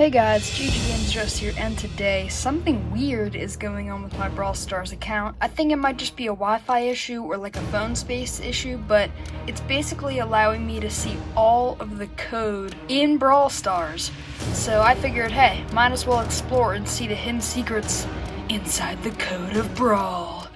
Hey guys, GG Games Just here, and today something weird is going on with my Brawl Stars account. I think it might just be a Wi-Fi issue or like a phone space issue, but it's basically allowing me to see all of the code in Brawl Stars. So I figured, hey, might as well explore and see the hidden secrets inside the code of Brawl.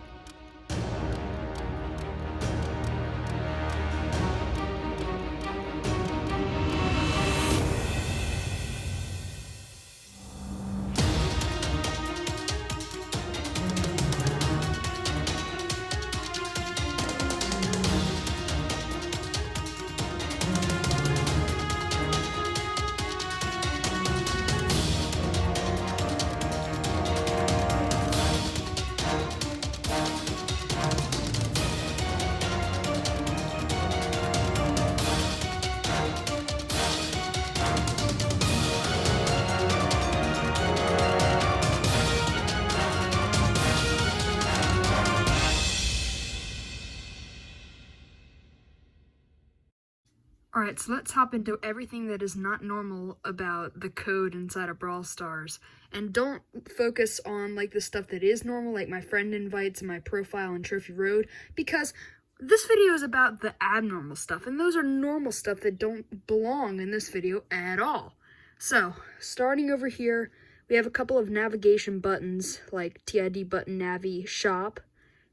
Alright, so let's hop into everything that is not normal about the code inside of Brawl Stars. And don't focus on like the stuff that is normal, like my friend invites and my profile and Trophy Road, because this video is about the abnormal stuff, and those are normal stuff that don't belong in this video at all. So, starting over here, we have a couple of navigation buttons, like TID button Navi Shop,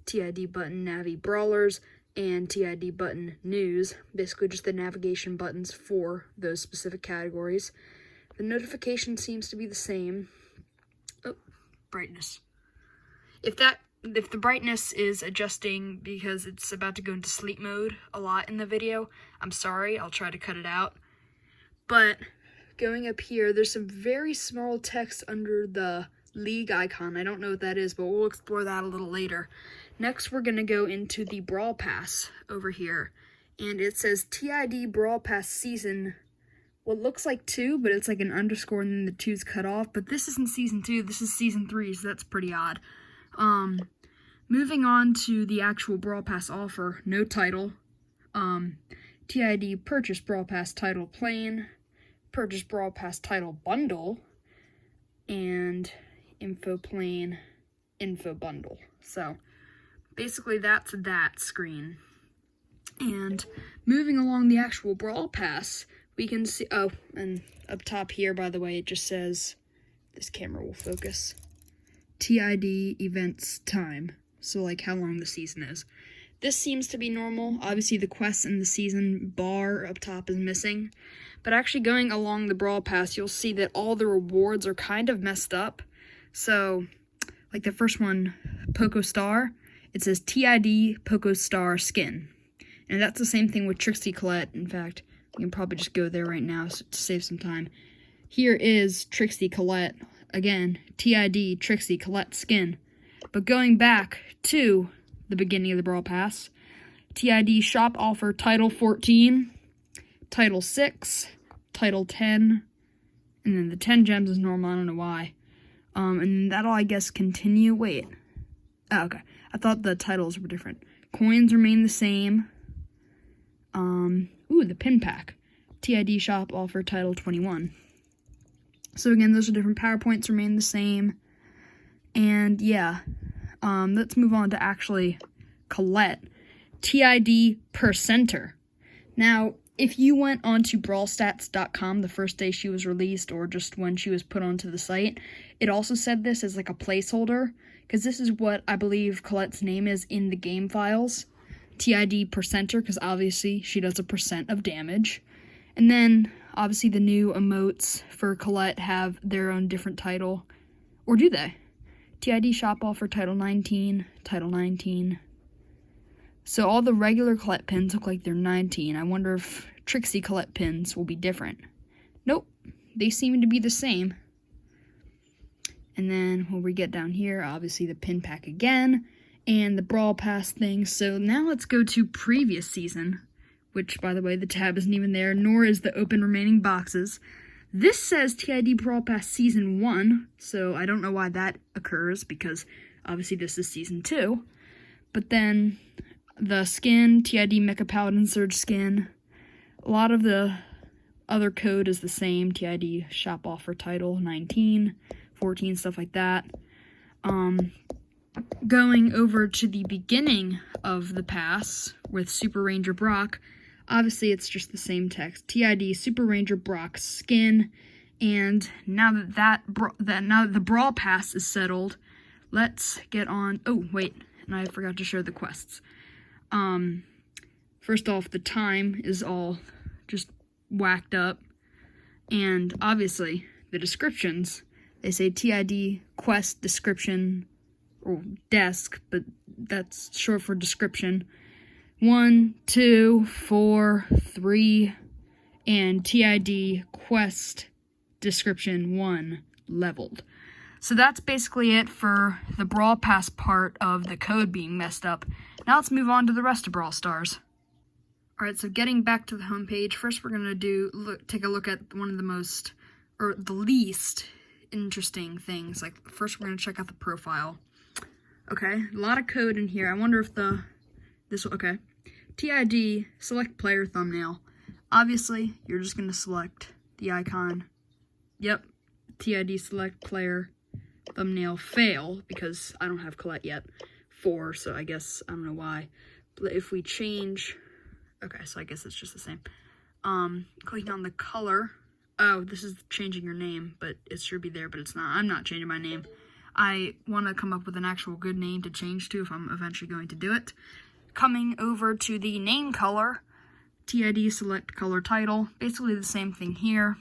TID button Navi Brawlers, and TID button News, basically just the navigation buttons for those specific categories. The notification seems to be the same. Oh, brightness. If the brightness is adjusting because it's about to go into sleep mode a lot in the video, I'm sorry, I'll try to cut it out. But going up here, there's some very small text under the league icon. I don't know what that is, but we'll explore that a little later. Next, we're going to go into the Brawl Pass over here, and it says TID Brawl Pass Season, what looks like 2, but it's like an underscore and then the 2's cut off, but this isn't Season 2, this is Season 3, so that's pretty odd. Moving on to the actual Brawl Pass offer, no title, TID Purchase Brawl Pass Title Plain, Purchase Brawl Pass Title Bundle, and Info Plain, Info Bundle. So basically, that's that screen. And moving along the actual Brawl Pass, we can see, oh, and up top here, by the way, it just says, this camera will focus, TID Events Time. So, like, how long the season is. This seems to be normal. Obviously, the quests and the season bar up top is missing. But actually, going along the Brawl Pass, you'll see that all the rewards are kind of messed up. So, like the first one, Poco Star, it says TID Poco Star Skin. And that's the same thing with Trixie Colette. In fact, we can probably just go there right now to save some time. Here is Trixie Colette. Again, TID Trixie Colette Skin. But going back to the beginning of the Brawl Pass, TID Shop Offer Title 14, Title 6, Title 10, and then the 10 gems is normal, I don't know why. And that'll, I guess, continue. Wait. Oh, okay. I thought the titles were different. Coins remain the same. Ooh, the pin pack. TID Shop Offer Title 21. So again, those are different. PowerPoints remain the same. And yeah. Let's move on to actually Colette. TID Percenter. Now, if you went onto brawlstats.com the first day she was released, or just when she was put onto the site, it also said this as like a placeholder, because this is what I believe Colette's name is in the game files. TID Percenter, because obviously she does a % of damage. And then, obviously the new emotes for Colette have their own different title. Or do they? TID Shop Offer Title 19, Title 19. So all the regular Colette pins look like they're 19. I wonder if Trixie Colette pins will be different. Nope, they seem to be the same. And then when we get down here, obviously the pin pack again, and the Brawl Pass thing. So now let's go to previous season, which, by the way, the tab isn't even there, nor is the open remaining boxes. This says TID Brawl Pass Season 1, so I don't know why that occurs, because obviously this is Season 2. But then the skin, TID Mecha Paladin Surge skin, a lot of the other code is the same, TID shop offer title 19, 14, stuff like that. Going over to the beginning of the pass with Super Ranger Brock, obviously it's just the same text, TID Super Ranger Brock skin. And now that the Brawl Pass is settled, let's get on. Oh wait, and I forgot to show the quests. First off, the time is all just whacked up, and obviously the descriptions, they say TID quest description or desk, but that's short for description. 1, 2, 4, 3, and TID quest description 1 leveled. So that's basically it for the Brawl Pass part of the code being messed up. Now let's move on to the rest of Brawl Stars. Alright, so getting back to the homepage, first we're going to take a look at one of the most, or the least interesting things. Like, first we're going to check out the profile. Okay, a lot of code in here. I wonder if okay. TID, select player thumbnail. Obviously, you're just going to select the icon. Yep, TID select player thumbnail fail, because I don't have Colette yet. 4, so I guess, I don't know why. But if we change, okay, so I guess it's just the same. Clicking on the color. Oh, this is changing your name, but it should be there, but it's not. I'm not changing my name. I want to come up with an actual good name to change to if I'm eventually going to do it. Coming over to the name color, TID select color title. Basically the same thing here.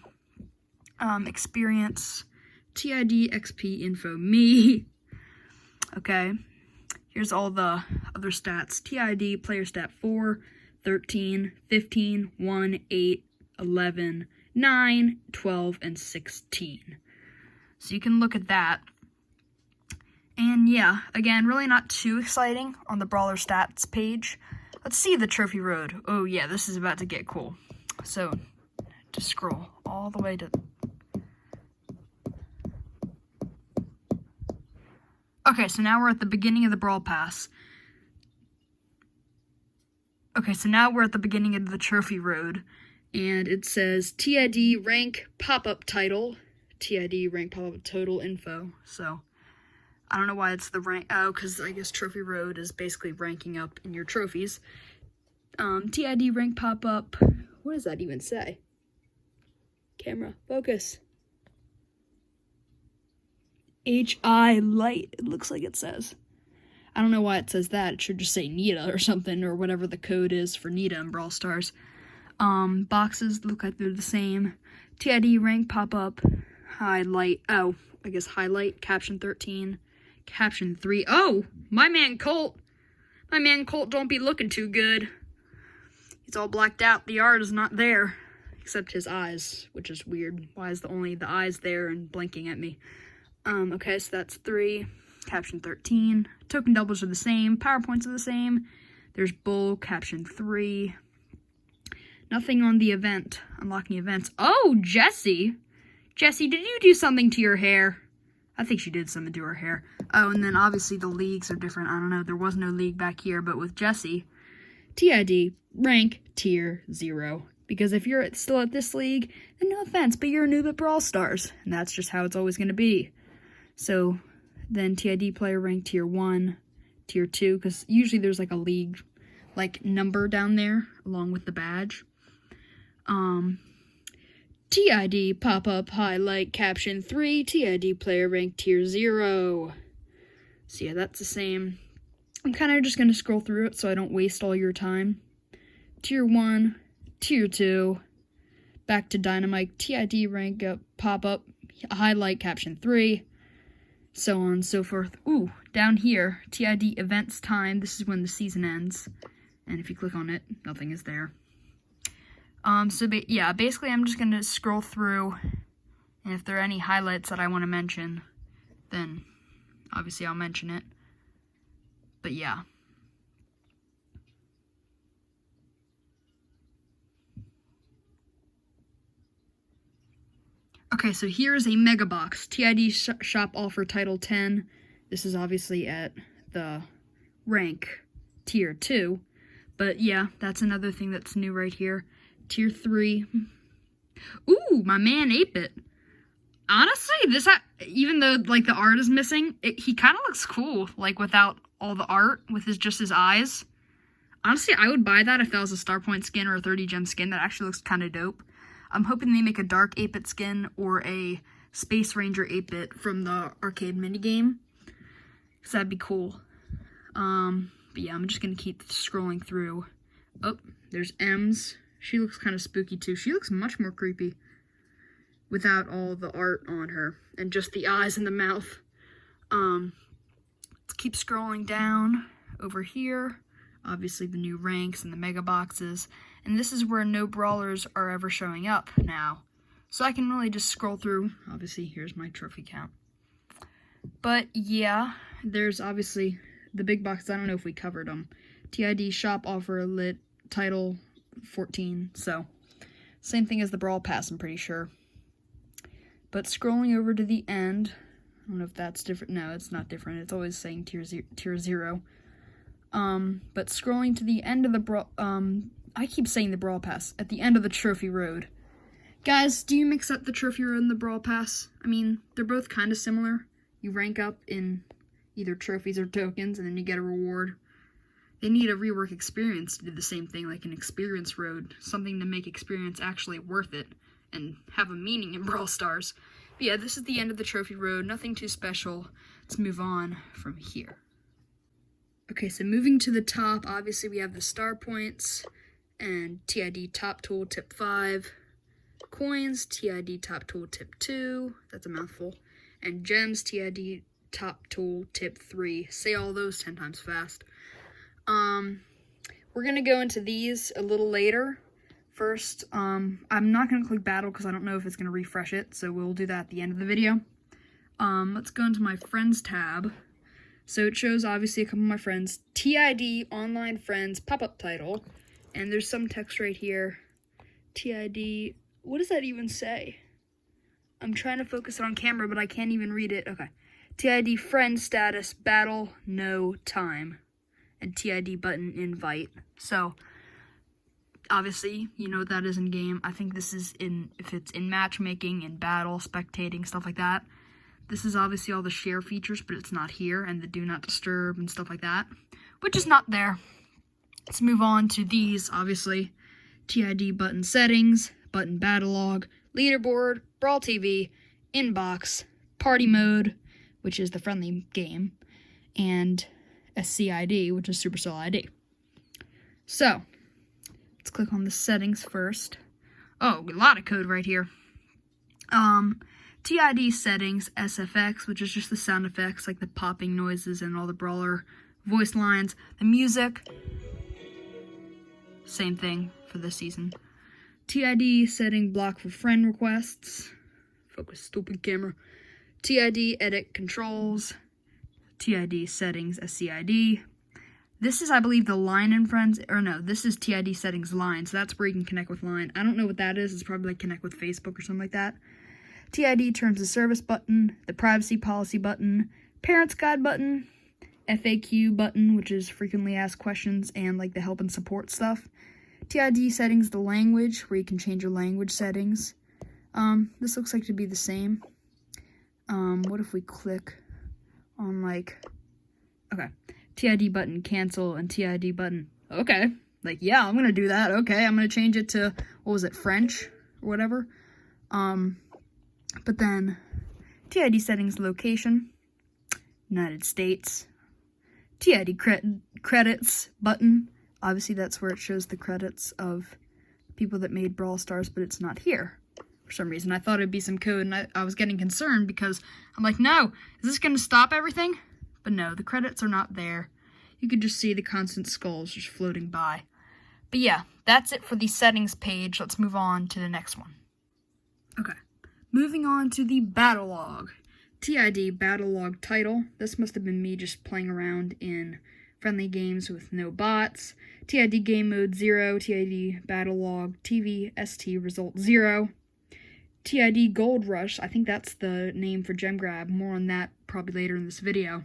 Experience, TID XP info me. Okay, here's all the other stats. TID player stat 4, 13, 15, 1, 8, 11, 9, 12, and 16. So you can look at that. And yeah, again, really not too exciting on the Brawler stats page. Let's see the Trophy Road. Oh yeah, this is about to get cool. So, to scroll all the way to... Okay, so now we're at the beginning of the Brawl Pass. Okay, so now we're at the beginning of the Trophy Road, and it says TID rank pop-up title, TID rank pop-up total info. So, I don't know why it's the rank, because I guess Trophy Road is basically ranking up in your trophies. TID rank pop-up, what does that even say? Camera, focus. HI light, it looks like it says. I don't know why it says that. It should just say Nita or something, or whatever the code is for Nita in Brawl Stars. Boxes look like they're the same. TID rank pop-up, highlight, oh, I guess highlight, caption 13, caption 3. Oh, my man Colt don't be looking too good. He's all blacked out. The art is not there, except his eyes, which is weird. Why is only the eyes there and blinking at me? Okay, so that's 3, caption 13. Token doubles are the same, PowerPoints are the same. There's Bull, caption 3. Nothing on the event, unlocking events. Oh, Jessie! Jessie, did you do something to your hair? I think she did something to her hair. Oh, and then obviously the leagues are different. I don't know, there was no league back here, but with Jessie, TID, rank, tier 0. Because if you're still at this league, then no offense, but you're a noob at Brawl Stars. And that's just how it's always going to be. So, then TID player rank tier 1, tier 2, because usually there's like a league, like, number down there, along with the badge. TID pop-up highlight caption 3, TID player rank tier 0. So yeah, that's the same. I'm kind of just going to scroll through it so I don't waste all your time. Tier 1, tier 2, back to Dynamite, TID rank up, pop-up, highlight caption 3, so on and so forth. Ooh, down here, TID events time, this is when the season ends, and if you click on it, nothing is there. Yeah, basically I'm just going to scroll through, and if there are any highlights that I want to mention, then obviously I'll mention it. But yeah. Okay, so here's a mega box. TID shop offer title 10. This is obviously at the rank tier 2. But yeah, that's another thing that's new right here. Tier 3. Ooh, my man 8-Bit. Honestly, even though, like, the art is missing, he kind of looks cool, like, without all the art, with just his eyes. Honestly, I would buy that if that was a Star Point skin or a 30 gem skin. That actually looks kind of dope. I'm hoping they make a Dark 8-Bit skin or a Space Ranger 8-Bit from the arcade minigame, because that'd be cool. But yeah, I'm just going to keep scrolling through. Oh, there's Ems. She looks kind of spooky, too. She looks much more creepy without all the art on her and just the eyes and the mouth. Let's keep scrolling down over here. Obviously the new ranks and the mega boxes. And this is where no brawlers are ever showing up now. So I can really just scroll through. Obviously, here's my trophy count. But yeah, there's obviously the big boxes. I don't know if we covered them. TID shop offer lit title 14. So same thing as the Brawl Pass, I'm pretty sure. But scrolling over to the end, I don't know if that's different. No, it's not different. It's always saying tier 0. But scrolling to the end of the Brawl, I keep saying the Brawl Pass, at the end of the Trophy Road. Guys, do you mix up the Trophy Road and the Brawl Pass? I mean, they're both kind of similar. You rank up in either trophies or tokens, and then you get a reward. They need a rework experience to do the same thing, like an experience road, something to make experience actually worth it and have a meaning in Brawl Stars. But yeah, this is the end of the Trophy Road. Nothing too special. Let's move on from here. Okay, so moving to the top, obviously we have the star points and TID top tool tip 5. Coins, TID top tool tip 2. That's a mouthful. And gems, TID top tool tip 3. Say all those 10 times fast. We're going to go into these a little later. First, I'm not going to click battle because I don't know if it's going to refresh it, so we'll do that at the end of the video. Let's go into my friends tab. So it shows, obviously, a couple of my friends. TID online friends pop-up title. And there's some text right here. TID, what does that even say? I'm trying to focus it on camera, but I can't even read it. Okay. TID friend status, battle, no time. And TID button, invite. So obviously, you know what that is in game. I think this is if it's in matchmaking, in battle, spectating, stuff like that. This is obviously all the share features, but it's not here, and the do not disturb and stuff like that, which is not there. Let's move on to these, obviously. TID button settings, button battle log, leaderboard, Brawl TV, inbox, party mode, which is the friendly game, and SCID, which is Supercell ID. So, let's click on the settings first. Oh, a lot of code right here. TID settings, SFX, which is just the sound effects, like the popping noises and all the brawler voice lines. The music, same thing for this season. TID setting block for friend requests. Focus, stupid camera. TID edit controls. TID settings, SCID. This is, I believe, the line in friends, or no, this is TID settings line, so that's where you can connect with line. I don't know what that is. It's probably like connect with Facebook or something like that. TID terms of service button, the privacy policy button, parents guide button, FAQ button, which is frequently asked questions and like the help and support stuff. TID settings, the language, where you can change your language settings. This looks like to be the same. What if we click on like, okay, TID button cancel and TID button, okay, like, yeah, I'm gonna do that, okay, I'm gonna change it to, what was it, French or whatever. But then TID settings location, United States, TID credits button. Obviously that's where it shows the credits of people that made Brawl Stars, but it's not here for some reason. I thought it'd be some code, and I was getting concerned because I'm like, no, is this gonna stop everything? But no, the credits are not there. You could just see the constant skulls just floating by. But yeah, that's it for the settings page. Let's move on to the next one. Okay. Moving on to the battle log. TID battle log title. This must have been me just playing around in friendly games with no bots. TID game mode 0. TID battle log TV ST result 0. TID gold rush. I think that's the name for gem grab. More on that probably later in this video.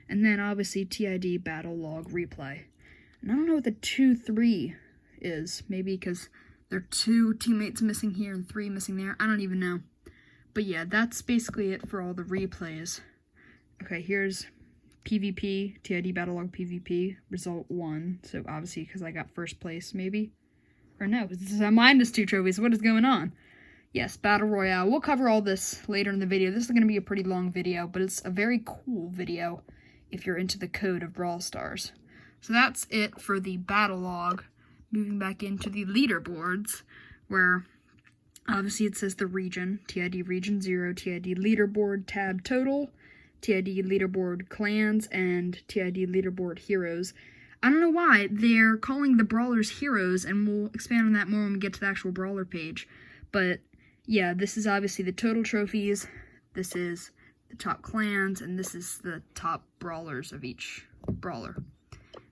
And then obviously TID battle log replay. And I don't know what the 2-3 is. Maybe because There are 2 teammates missing here and 3 missing there. I don't even know. But yeah, that's basically it for all the replays. Okay, here's PvP, TID Battlelog PvP, result 1. So obviously, because I got first place, maybe? Or no, this is a -2 trophies. What is going on? Yes, Battle Royale. We'll cover all this later in the video. This is going to be a pretty long video, but it's a very cool video if you're into the code of Brawl Stars. So that's it for the battle log. Moving back into the leaderboards, where obviously it says the region, TID Region 0, TID Leaderboard Tab Total, TID Leaderboard Clans, and TID Leaderboard Heroes. I don't know why they're calling the Brawlers heroes, and we'll expand on that more when we get to the actual Brawler page. But yeah, this is obviously the total trophies, this is the top clans, and this is the top brawlers of each brawler.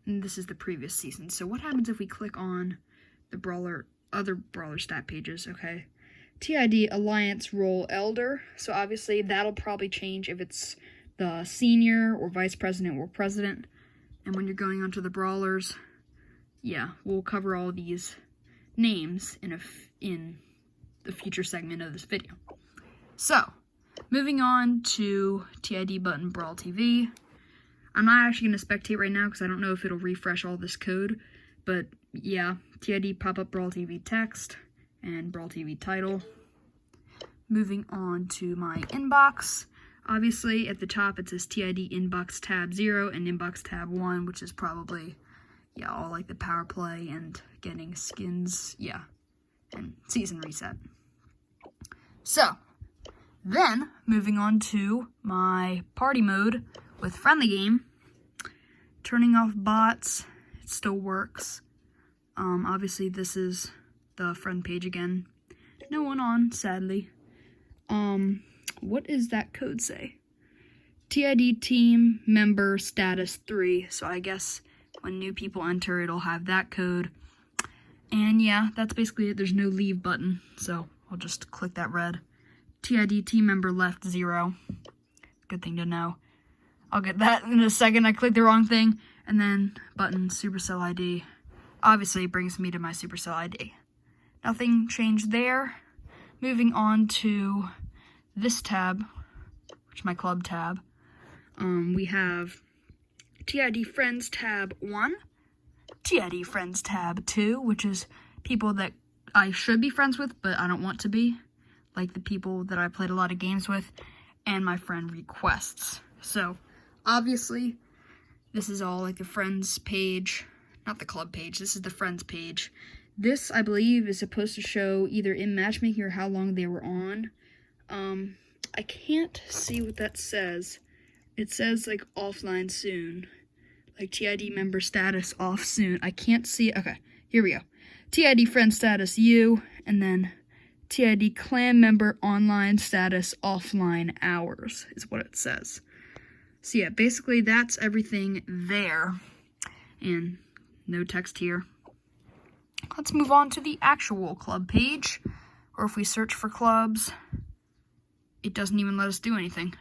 And this is the previous season. So what happens if we click on the other brawler stat pages? Okay, TID Alliance Role Elder. So obviously that'll probably change if it's the senior or vice president or president. And when you're going onto the brawlers, yeah, we'll cover all these names in the future segment of this video. So, moving on to TID button Brawl TV. I'm not actually going to spectate right now because I don't know if it'll refresh all this code. But yeah, TID pop-up Brawl TV text and Brawl TV title. Moving on to my inbox. Obviously, at the top it says TID Inbox Tab 0 and Inbox Tab 1, which is probably, yeah, all like the power play and getting skins, yeah, and season reset. So, then, moving on to my party mode with friendly game. Turning off bots, it still works. Obviously this is the friend page again. No one on, sadly. What does that code say? TID team member status 3. So I guess when new people enter, it'll have that code. And yeah, that's basically it. There's no leave button, so I'll just click that red. TID team member left 0. Good thing to know. I'll get that in a second. I clicked the wrong thing. And then button Supercell ID. Obviously it brings me to my Supercell ID. Nothing changed there. Moving on to this tab, which is my club tab. We have TID Friends tab 1, TID Friends tab 2, which is people that I should be friends with, but I don't want to be, like the people that I played a lot of games with, and my friend requests. So, obviously, this is all like the friends page, not the club page, this is the friends page. This, I believe, is supposed to show either in matchmaking or how long they were on. I can't see what that says. It says, like, offline soon. Like, TID member status off soon. I can't see it. Okay, here we go. TID friend status you, and then TID clan member online status offline hours is what it says. So yeah, basically that's everything there. And no text here. Let's move on to the actual club page. Or if we search for clubs, it doesn't even let us do anything.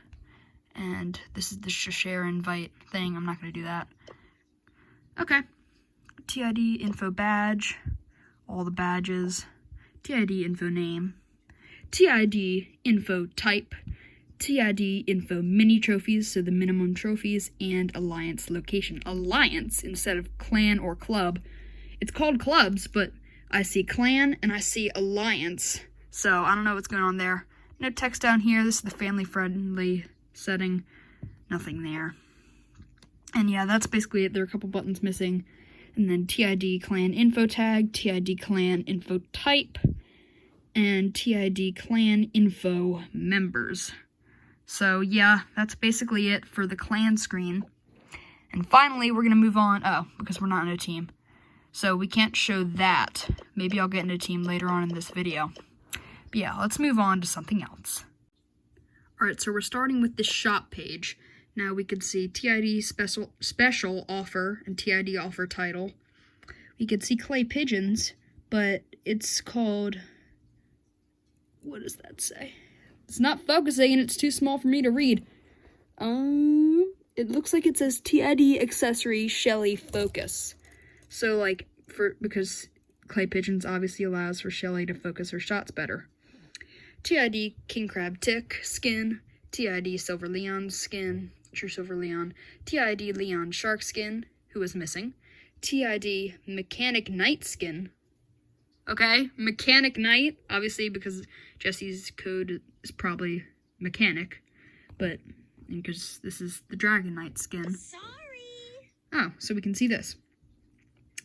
And this is the share invite thing. I'm not going to do that. Okay. TID info badge. All the badges. TID info name. TID info type. TID info mini trophies, so the minimum trophies, and alliance location. Alliance instead of clan or club. It's called clubs, but I see clan and I see alliance. So I don't know what's going on there. No text down here. This is the family friendly setting. Nothing there. And yeah, that's basically it. There are a couple buttons missing. And then TID clan info tag, TID clan info type, and TID clan info members. So yeah, that's basically it for the clan screen. And finally, we're going to move on. Oh, because we're not in a team. So we can't show that. Maybe I'll get in a team later on in this video. But yeah, let's move on to something else. Alright, so we're starting with the shop page. Now we can see TID special offer and TID offer title. We can see clay pigeons, but it's called, what does that say? It's not focusing and it's too small for me to read. It looks like it says TID accessory Shelly focus. So like, because Clay Pigeons obviously allows for Shelly to focus her shots better. TID King Crab Tick skin, TID Silver Leon skin, True Silver Leon, TID Leon Shark skin, who is missing, TID Mechanic Knight skin. Okay, Mechanic Knight, obviously because Jesse's code is probably Mechanic, but because this is the Dragon Knight skin. Sorry. Oh, so we can see this.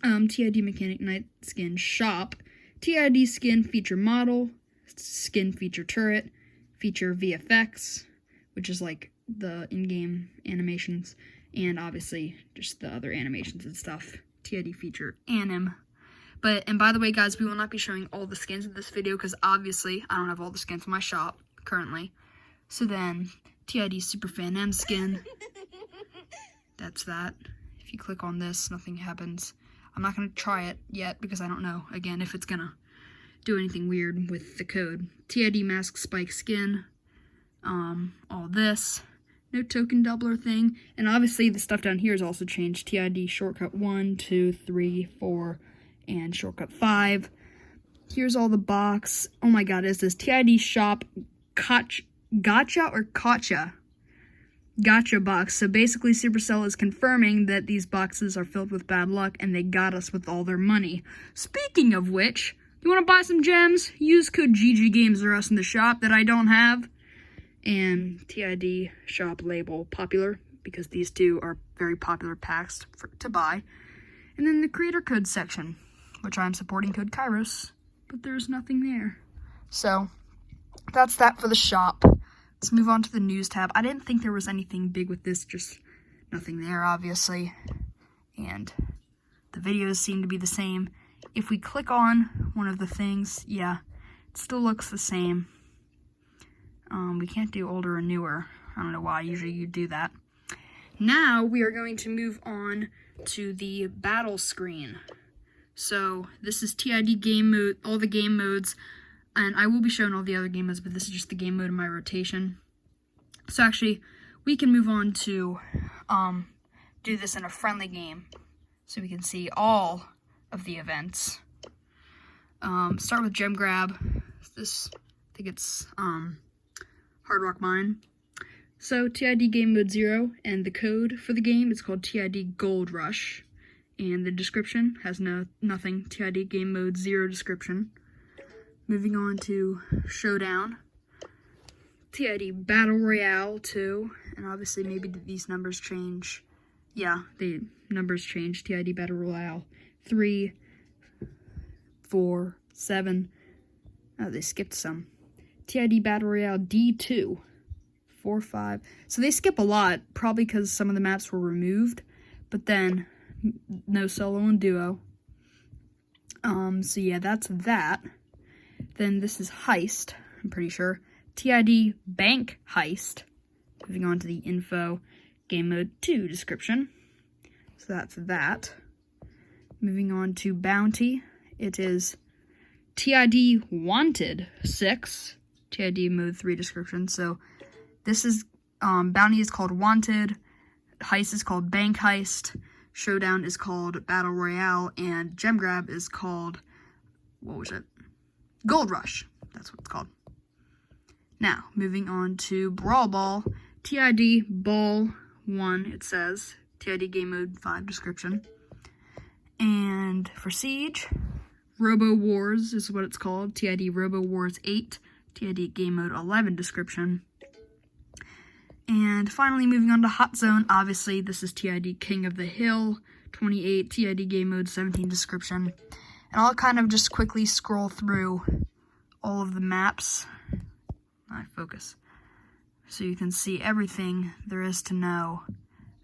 TID Mechanic Knight skin shop, TID skin feature model, skin feature turret, feature VFX, which is like the in-game animations, and obviously just the other animations and stuff. TID feature anim. And by the way, guys, we will not be showing all the skins in this video because obviously I don't have all the skins in my shop currently. So then, TID Superfan M skin. That's that. If you click on this, nothing happens. I'm not going to try it yet because I don't know, again, if it's going to do anything weird with the code. TID Mask Spike skin. All this. No token doubler thing. And obviously the stuff down here is also changed. TID shortcut 1, 2, 3, 4, and shortcut 5. Here's all the box. Oh my god, is this TID shop gotcha or gotcha? Gotcha box. So basically Supercell is confirming that these boxes are filled with bad luck and they got us with all their money. Speaking of which, you want to buy some gems? Use code GGGamesRUs in the shop that I don't have. And TID shop label popular because these two are very popular packs to buy. And then the creator code section, which I'm supporting code Kairos, but there's nothing there. So that's that for the shop. Let's move on to the news tab. I didn't think there was anything big with this, just nothing there, obviously. And the videos seem to be the same. If we click on one of the things, yeah, it still looks the same. We can't do older or newer. I don't know why, usually you do that. Now we are going to move on to the battle screen. So this is TID game mode, all the game modes. And I will be showing all the other game modes, but this is just the game mode in my rotation. So actually, we can move on to do this in a friendly game. So we can see all of the events. Start with Gem Grab. This, I think it's Hard Rock Mine. So TID Game Mode 0, and the code for the game is called TID Gold Rush. And the description has nothing. TID Game Mode 0 description. Moving on to Showdown, TID Battle Royale 2, and obviously maybe these numbers change. Yeah, the numbers change. TID Battle Royale 3, 4, 7. Oh, they skipped some. TID Battle Royale D2, 4, 5. So they skip a lot, probably because some of the maps were removed, but then no solo and duo. So yeah, that's that. Then this is Heist, I'm pretty sure. TID Bank Heist. Moving on to the info, Game Mode 2 description. So that's that. Moving on to Bounty. It is TID Wanted 6. TID Mode 3 description. So this is, Bounty is called Wanted. Heist is called Bank Heist. Showdown is called Battle Royale. And Gem Grab is called, what was it? Gold Rush, that's what it's called. Now, moving on to Brawl Ball, TID Ball 1, it says, TID Game Mode 5 description. And for Siege, Robo Wars is what it's called, TID Robo Wars 8, TID Game Mode 11 description. And finally, moving on to Hot Zone, obviously this is TID King of the Hill 28, TID Game Mode 17 description. And I'll kind of just quickly scroll through all of the maps. Focus. So you can see everything there is to know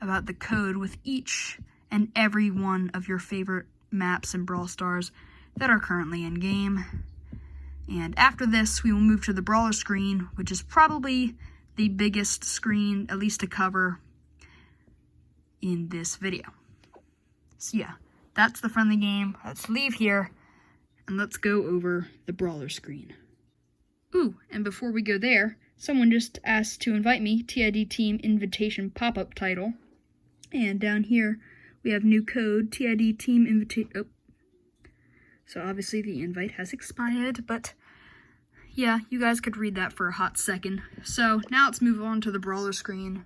about the code with each and every one of your favorite maps in Brawl Stars that are currently in game. And after this, we will move to the Brawler screen, which is probably the biggest screen, at least to cover in this video. So yeah. That's the friendly game. Let's leave here, and let's go over the Brawler screen. Ooh, and before we go there, someone just asked to invite me, TID Team Invitation pop-up title. And down here, we have new code, TID Team Invitation, So obviously the invite has expired, but yeah, you guys could read that for a hot second. So now let's move on to the brawler screen.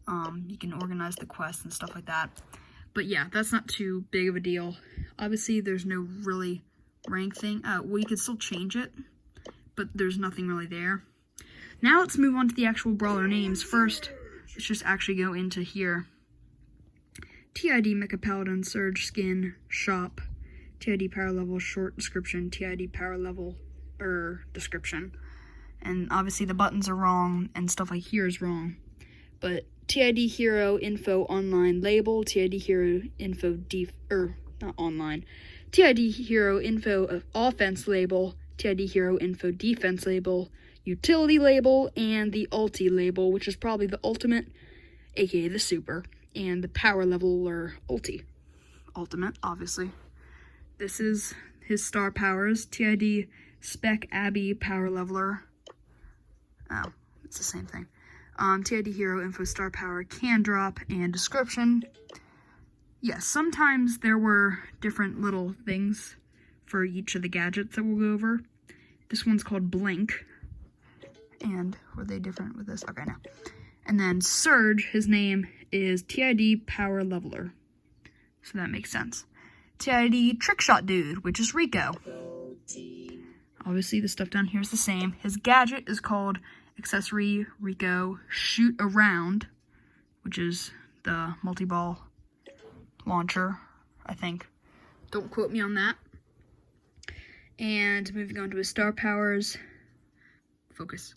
You can organize the quests and stuff like that. But yeah, that's not too big of a deal. Obviously, there's no really rank thing. Well, you can still change it, but there's nothing really there. Now let's move on to the actual brawler names. First, let's just actually go into here. TID Mecha Paladin Surge Skin Shop. TID Power Level Short Description. TID Power Level description. And obviously the buttons are wrong and stuff like here is wrong. But TID Hero Info Online Label, TID Hero Info not online. TID Hero Info Offense Label, TID Hero Info Defense Label, Utility Label, and the Ulti Label, which is probably the ultimate, aka the super, and the power level or ulti. Ultimate, obviously. This is his star powers, TID Spec Abby Power Leveler. Oh, it's the same thing. TID Hero Info Star Power Can Drop and Description. Yes, sometimes there were different little things for each of the gadgets that we'll go over. This one's called Blink. And were they different with this? Okay, no. And then Surge, his name is TID Power Leveler. So that makes sense. TID Trickshot Dude, which is Rico. Obviously, the stuff down here is the same. His gadget is called Accessory Rico Shoot Around, which is the multi-ball launcher, I think. Don't quote me on that. And moving on to his star powers. Focus.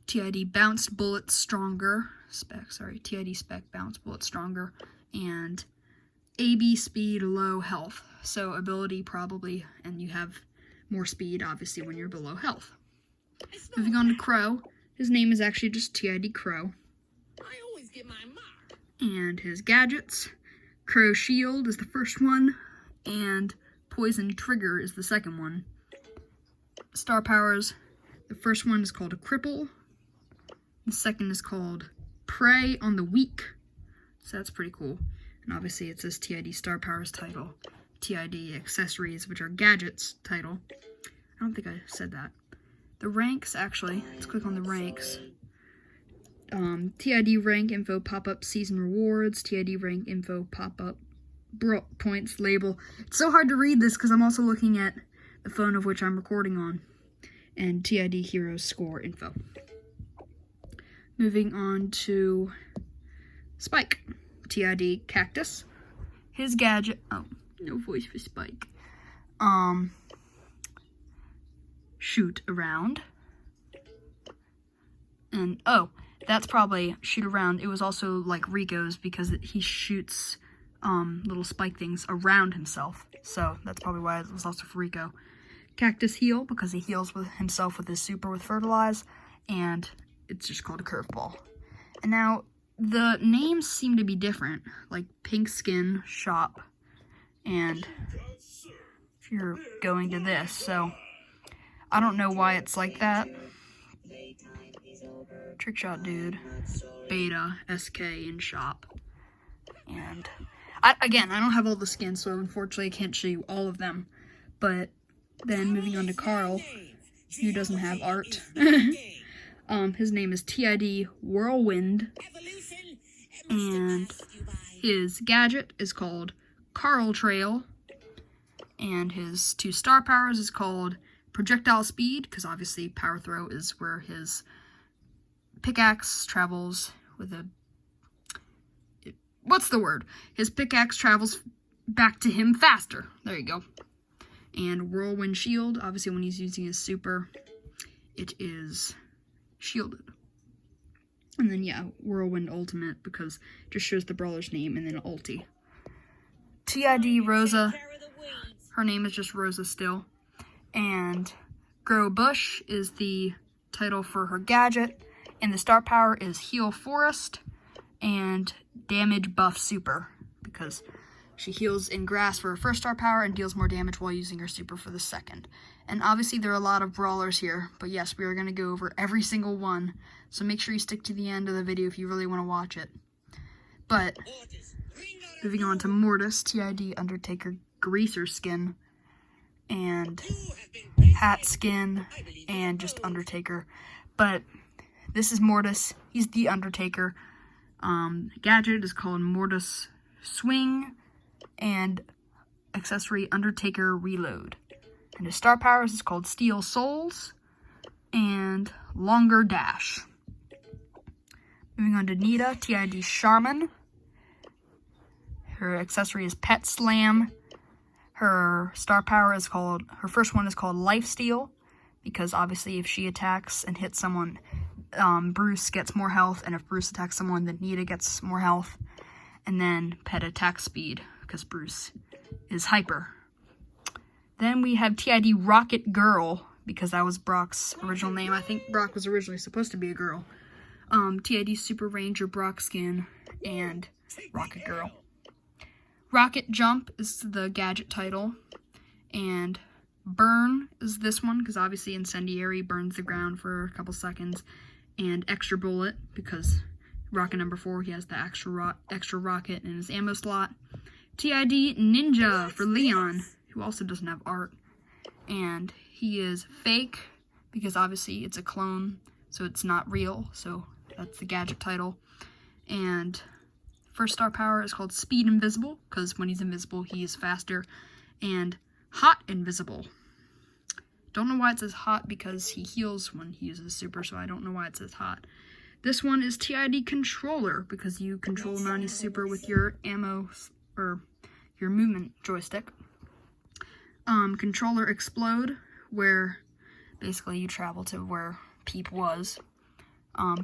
TID Bounced Bullet Stronger. TID Spec Bounced Bullet Stronger. And AB Speed Low Health. So ability probably, and you have more speed, obviously, when you're below health. Moving on to Crow. His name is actually just TID Crow. I always get my mark. And his gadgets. Crow Shield is the first one, and Poison Trigger is the second one. Star powers. The first one is called a Cripple. The second is called Prey on the Weak. So that's pretty cool. And obviously it says TID Star Powers title. TID Accessories, which are gadgets title. I don't think I said that. The ranks, actually, let's click on the ranks. TID Rank Info Pop-Up Season Rewards. TID Rank Info Pop-Up Points Label. It's so hard to read this because I'm also looking at the phone of which I'm recording on. And TID Hero Score Info. Moving on to Spike. TID Cactus. His gadget. Oh, no voice for Spike. Shoot Around. And, oh, that's probably Shoot Around. It was also like Rico's because he shoots little spike things around himself. So that's probably why it was also for Rico. Cactus Heal, because he heals with himself with his super with Fertilize. And it's just called a Curveball. And now, the names seem to be different. Like Pink Skin Shop. And if you're going to this, so I don't know why it's like that. Trickshot Dude, Beta, SK, and Shop. And, I don't have all the skins, so unfortunately I can't show you all of them. But then moving on to Carl, who doesn't have art. His name is TID Whirlwind. And his gadget is called Carl Trail. And his 2 star powers is called Projectile Speed, because obviously Power Throw is where his pickaxe travels with a... What's the word? His pickaxe travels back to him faster. There you go. And Whirlwind Shield, obviously when he's using his super, it is shielded. And then, yeah, Whirlwind Ultimate, because it just shows the brawler's name, and then ulti. TID Rosa, her name is just Rosa still. And Grow Bush is the title for her gadget. And the star power is Heal Forest and Damage Buff Super, because she heals in grass for her first star power and deals more damage while using her super for the second. And obviously there are a lot of brawlers here, but yes, we are going to go over every single one. So make sure you stick to the end of the video if you really want to watch it. But moving on to Mortis, TID Undertaker Greaser Skin. and hat skin, and just Undertaker. But this is Mortis. He's the Undertaker. Gadget is called Mortis Swing, and accessory Undertaker Reload. And his star powers is called Steel Souls and Longer Dash. Moving on to Nita, TID Charmin. Her accessory is Pet Slam. Her star power is called, her first one is called Lifesteal, because obviously if she attacks and hits someone, Bruce gets more health, and if Bruce attacks someone, then Nita gets more health. And then Pet Attack Speed, because Bruce is hyper. Then we have TID Rocket Girl, because that was Brock's original name. I think Brock was originally supposed to be a girl. TID Super Ranger Brock Skin, and Rocket Girl. Rocket Jump is the gadget title, and Burn is this one, because obviously Incendiary burns the ground for a couple seconds, and Extra Bullet, because Rocket number 4, he has the extra rocket in his ammo slot. TID Ninja for Leon, who also doesn't have art, and he is fake, because obviously it's a clone, so it's not real, so that's the gadget title. And first star power is called Speed Invisible, because when he's invisible, he is faster. And Hot Invisible. Don't know why it says hot, because he heals when he uses super, so I don't know why it says hot. This one is TID Controller, because you control Nani's super with your ammo, or your movement joystick. Controller Explode, where basically you travel to where Peep was.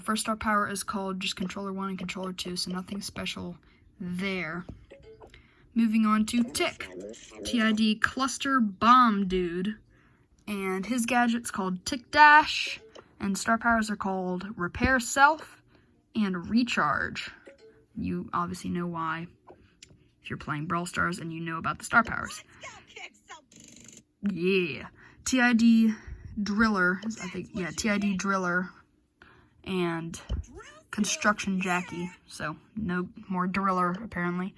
First star power is called just Controller 1 and Controller 2, so nothing special there. Moving on to Tick, TID Cluster Bomb Dude, and his gadget's called Tick Dash, and star powers are called Repair Self and Recharge. You obviously know why if you're playing Brawl Stars and you know about the star powers. Yeah. TID Driller, I think, yeah, TID Driller, and Construction Jackie, so no more Driller apparently.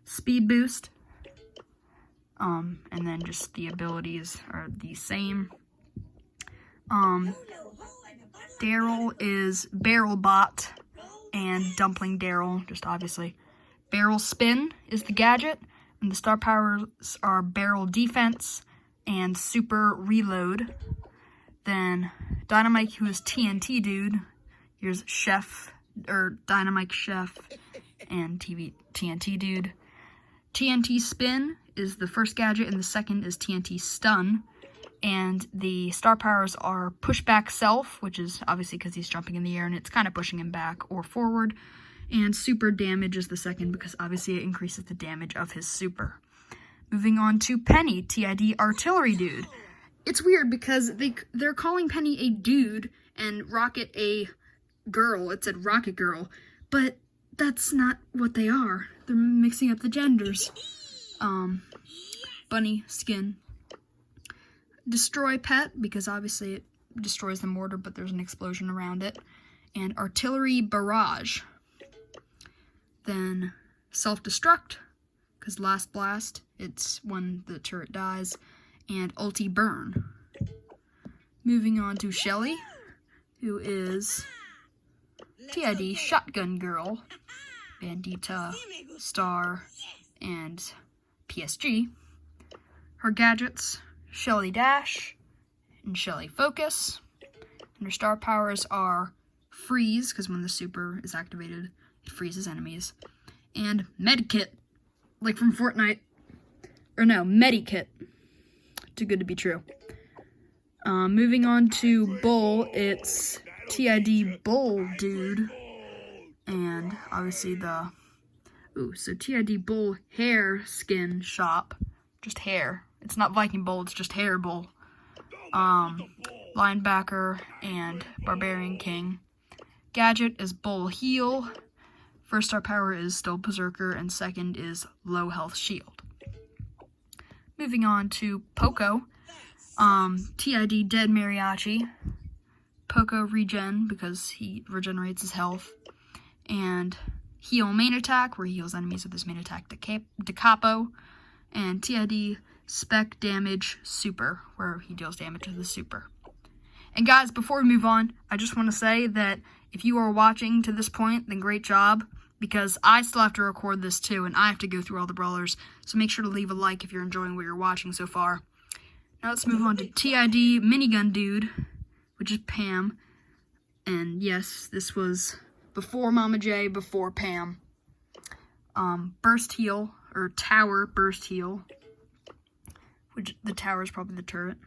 Speed Boost, and then just the abilities are the same. Daryl is Barrel Bot and Dumpling Daryl, just obviously. Barrel Spin is the gadget, and the star powers are Barrel Defense and Super Reload. Then Dynamite, who is TNT Dude. Here's Chef, or Dynamite Chef, and TNT Dude. TNT Spin is the first gadget, and the second is TNT Stun. And the star powers are Pushback Self, which is obviously because he's jumping in the air and it's kind of pushing him back or forward. And Super Damage is the second, because obviously it increases the damage of his super. Moving on to Penny, TID Artillery Dude. It's weird because they're calling Penny a dude and Rocket a girl. It said Rocket Girl, but that's not what they are. They're mixing up the genders. Bunny Skin. Destroy Pet, because obviously it destroys the mortar, but there's an explosion around it. And Artillery Barrage. Then Self-Destruct, because Last Blast, it's when the turret dies. And Ulti Burn. Moving on to Shelly, who is TID Shotgun Girl, Bandita, Star, and PSG. Her gadgets, Shelly Dash and Shelly Focus. And her star powers are Freeze, because when the super is activated, it freezes enemies. And Medkit, like from Fortnite. Or no, Medikit. Too good to be true. Moving on to Bull, it's TID Bull Dude. And obviously so TID Bull Hair Skin Shop. Just hair. It's not Viking Bull, it's just Hair Bull. Linebacker and Barbarian King. Gadget is Bull Heal. First star power is still Berserker, and second is Low Health Shield. Moving on to Poco. TID Dead Mariachi. Poco Regen, because he regenerates his health. And Heal Main Attack, where he heals enemies with his main attack, Da Capo. And TID Spec Damage Super, where he deals damage to the super. And guys, before we move on, I just want to say that if you are watching to this point, then great job, because I still have to record this too, and I have to go through all the brawlers, so make sure to leave a like if you're enjoying what you're watching so far. Now let's move on to TID Minigun Dude, which is Pam. And yes, this was before Mama J, before Pam. Burst Heal, or Tower Burst Heal, which the tower is probably the turret.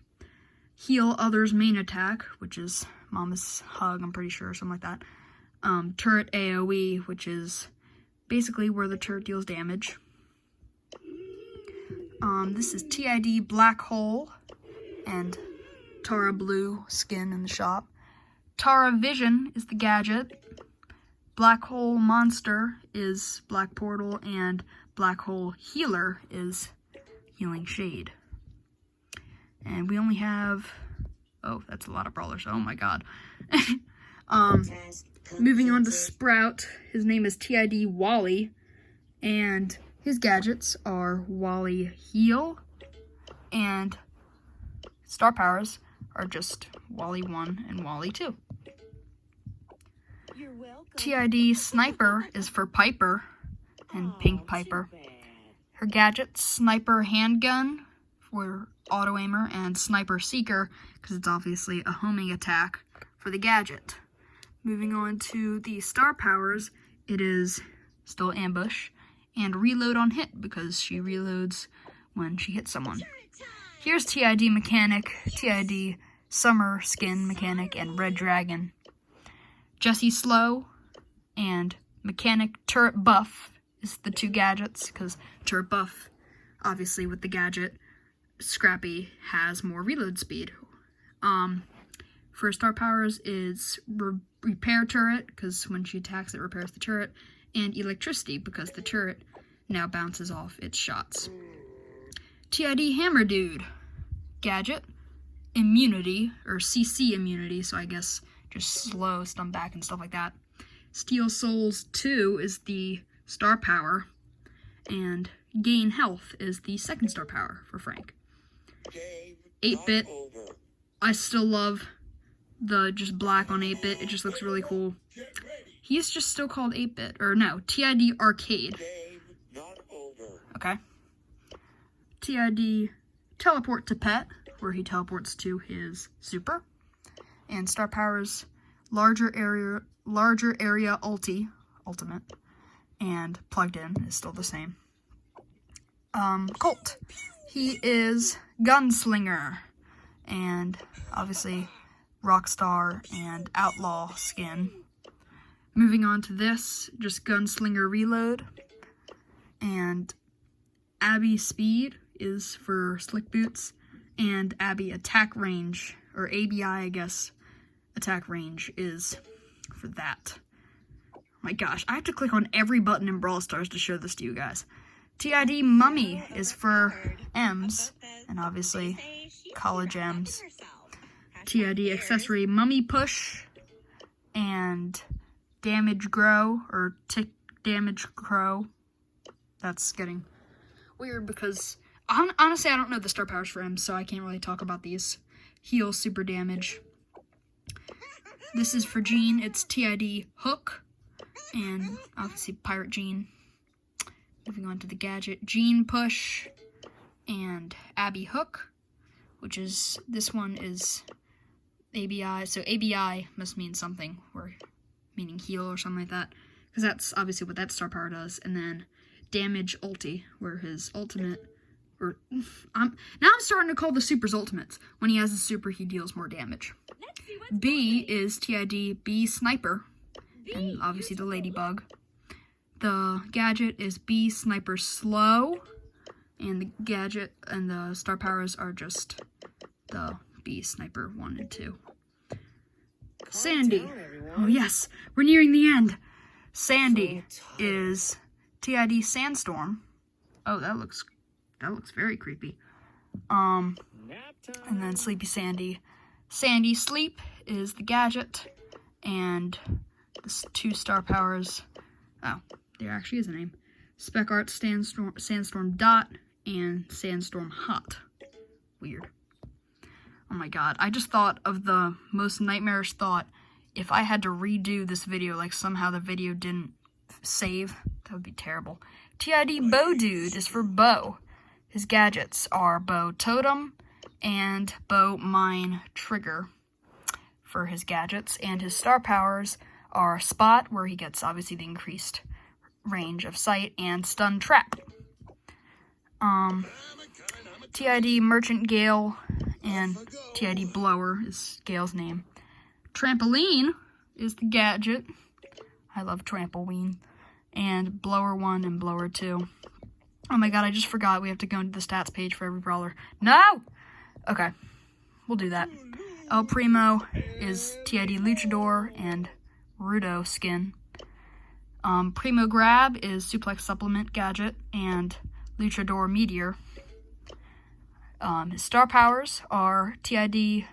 Heal Others Main Attack, which is Mama's Hug, I'm pretty sure, or something like that. Turret AoE, which is basically where the turret deals damage. This is TID Black Hole and Tara Blue skin in the shop. Tara Vision is the gadget. Black Hole Monster is Black Portal, and Black Hole Healer is Healing Shade. And we only have, oh, that's a lot of brawlers, oh my god. Moving on to Sprout, his name is TID Wally, and his gadgets are Wally Heal, and star powers are just Wally 1 and Wally 2. You're welcome. TID Sniper is for Piper and Pink Piper. Her gadgets, Sniper Handgun for auto aimer, and Sniper Seeker, because it's obviously a homing attack for the gadget. Moving on to the star powers, it is still Ambush, and Reload on Hit, because she reloads when she hits someone. Here's TID Mechanic, TID Summer Skin Mechanic, and Red Dragon. Jessie Slow and Mechanic Turret Buff is the two gadgets, because Turret Buff, obviously with the gadget, Scrappy has more reload speed. For star powers is Repair Turret, because when she attacks it repairs the turret, and Electricity, because the turret now bounces off its shots. TID Hammer Dude gadget, Immunity, or CC Immunity, so I guess just slow, stun back, and stuff like that. Steel Souls 2 is the star power, and Gain Health is the second star power for Frank. 8-bit, I still love the just black on 8-bit, it just looks really cool. He's just still called 8-bit, or no, TID Arcade. Okay. TID Teleport to Pet, where he teleports to his super. And star powers, larger area ultimate, and plugged in is still the same. Colt, he is Gunslinger, and obviously Rockstar and Outlaw skin. Moving on to this, just Gunslinger Reload, and Abby Speed is for Slick Boots, and Abby Attack Range, or ABI I guess, Attack Range is for that. Oh my gosh, I have to click on every button in Brawl Stars to show this to you guys. TID Mummy is for M's, and obviously College M's. TID Accessory Mummy Push, and Damage Grow, or Tick Damage Grow. That's getting weird because, honestly, I don't know the star powers for him, so I can't really talk about these. Heal Super Damage. This is for Jean, it's TID Hook, and obviously Pirate Jean. Moving on to the gadget, Jean Push, and Abby Hook, which is, this one is ABI, so ABI must mean something, or meaning heal or something like that, because that's obviously what that star power does. And then Damage Ulti, where his ultimate, or, now I'm starting to call the supers ultimates. When he has a super, he deals more damage. B is TID B Sniper, and obviously the Ladybug. The gadget is B Sniper Slow, and the gadget and the star powers are just the B Sniper 1 and 2. Sandy. Oh yes, we're nearing the end. Sandy is TID Sandstorm. Oh, that looks very creepy. And then Sleepy Sandy. Sandy Sleep is the gadget, and the 2 star powers. Oh, there actually is a name. Spec Art Sandstorm Dot and Sandstorm Hot. Weird. Oh my god, I just thought of the most nightmarish thought. If I had to redo this video, like somehow the video didn't save, that would be terrible. TID Bow Dude is for Bow. His gadgets are Bow Totem and Bow Mine Trigger for his gadgets, and his star powers are Spot, where he gets obviously the increased range of sight, and Stun Trap. TID Merchant Gale and TID Blower is Gale's name. Trampoline is the gadget. I love Trampoline. And Blower 1 and Blower 2. Oh my god, I just forgot we have to go into the stats page for every brawler. No! Okay, we'll do that. El Primo is TID Luchador and Rudo skin. Primo Grab is Suplex Supplement gadget and Luchador Meteor. His star powers are TID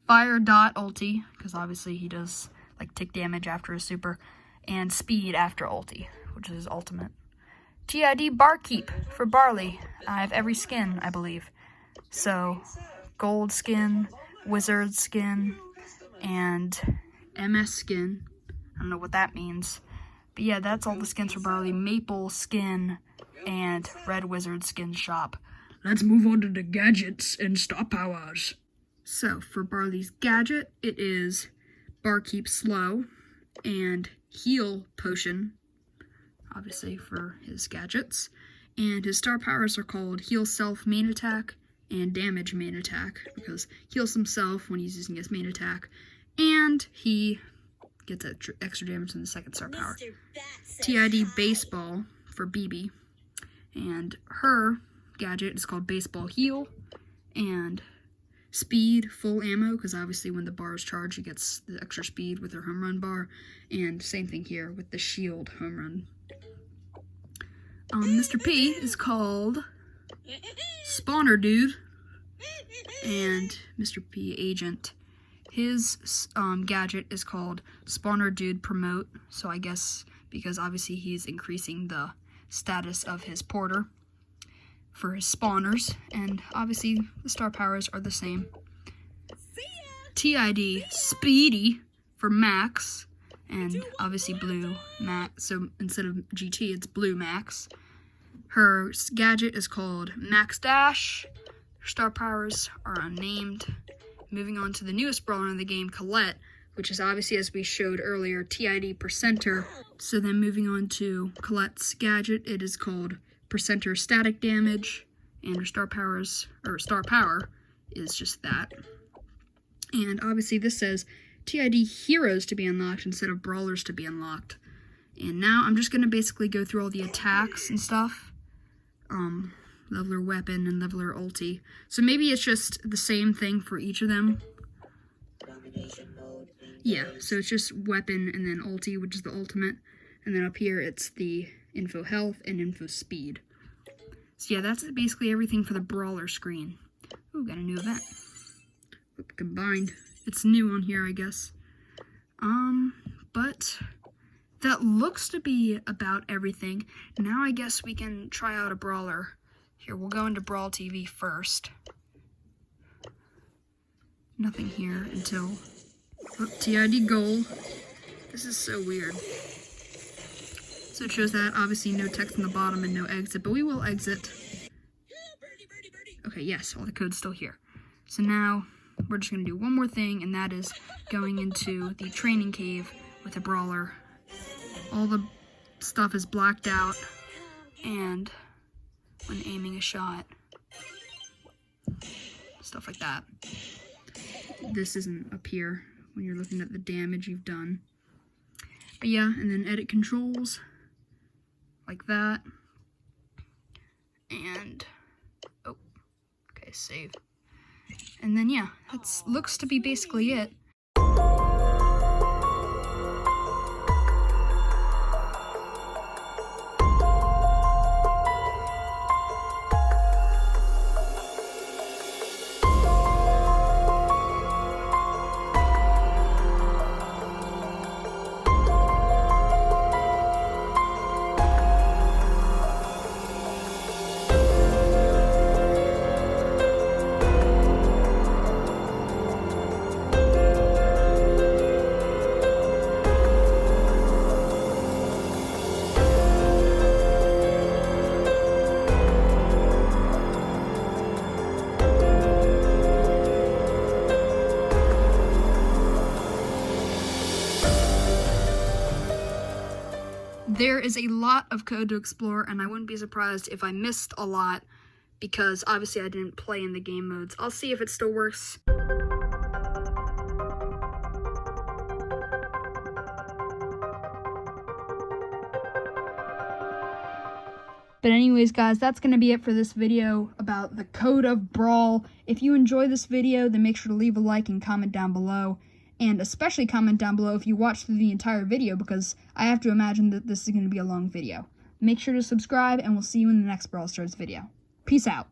Fire Dot Ulti, because obviously he does like tick damage after his super, and Speed after ulti, which is his ultimate. TID Barkeep for Barley. I have every skin, I believe. So, Gold skin, Wizard skin, and MS skin. I don't know what that means. But yeah, that's all the skins for Barley. Maple skin and Red Wizard skin shop. Let's move on to the gadgets and star powers. So, for Barley's gadget, it is Barkeep Slow and Heal Potion, obviously for his gadgets. And his star powers are called Heal Self Main Attack and Damage Main Attack, because he heals himself when he's using his main attack, and he gets extra damage in the second star power. TID Baseball for BB, and her gadget is called Baseball Heal, and Speed Full Ammo, because obviously when the bar is charged, he gets the extra speed with her home run bar, and same thing here with the Shield home run. Mr. P is called Spawner Dude, and Mr. P Agent. His gadget is called Spawner Dude Promote, so I guess because obviously he's increasing the status of his porter for his spawners, and obviously the star powers are the same. TID Speedy for Max, and obviously Blue Max, so instead of GT it's Blue Max. Her gadget is called Max Dash. Her star powers are unnamed. Moving on to the newest brawler in the game, Colette, which is obviously, as we showed earlier, TID Percenter. So then moving on to Colette's gadget, it is called Percenter Static Damage, and her star power is just that. And obviously this says TID Heroes to be unlocked instead of Brawlers to be unlocked. And now I'm just going to basically go through all the attacks and stuff. Leveler Weapon and Leveler Ulti. So maybe it's just the same thing for each of them. Yeah, so it's just Weapon and then Ulti, which is the ultimate. And then up here it's the Info Health and Info Speed. So yeah, that's basically everything for the Brawler screen. Ooh, got a new event. Combined. It's new on here, I guess. But that looks to be about everything. Now I guess we can try out a Brawler. Here, we'll go into Brawl TV first. Nothing here until TID Goal. This is so weird. So it shows that, obviously no text on the bottom and no exit, but we will exit. Okay, yes, all the code's still here. So now, we're just going to do one more thing, and that is going into the training cave with a Brawler. All the stuff is blacked out, and when aiming a shot, stuff like that. This isn't up here when you're looking at the damage you've done. But yeah, and then edit controls, like that. And, oh, okay, save. And then yeah, that looks to be basically it. there is a lot of code to explore, and I wouldn't be surprised if I missed a lot, because obviously I didn't play in the game modes. I'll see if it still works. But anyways, guys, that's going to be it for this video about the code of Brawl. If you enjoy this video, then make sure to leave a like and comment down below. And especially comment down below if you watched through the entire video, because I have to imagine that this is going to be a long video. Make sure to subscribe, and we'll see you in the next Brawl Stars video. Peace out.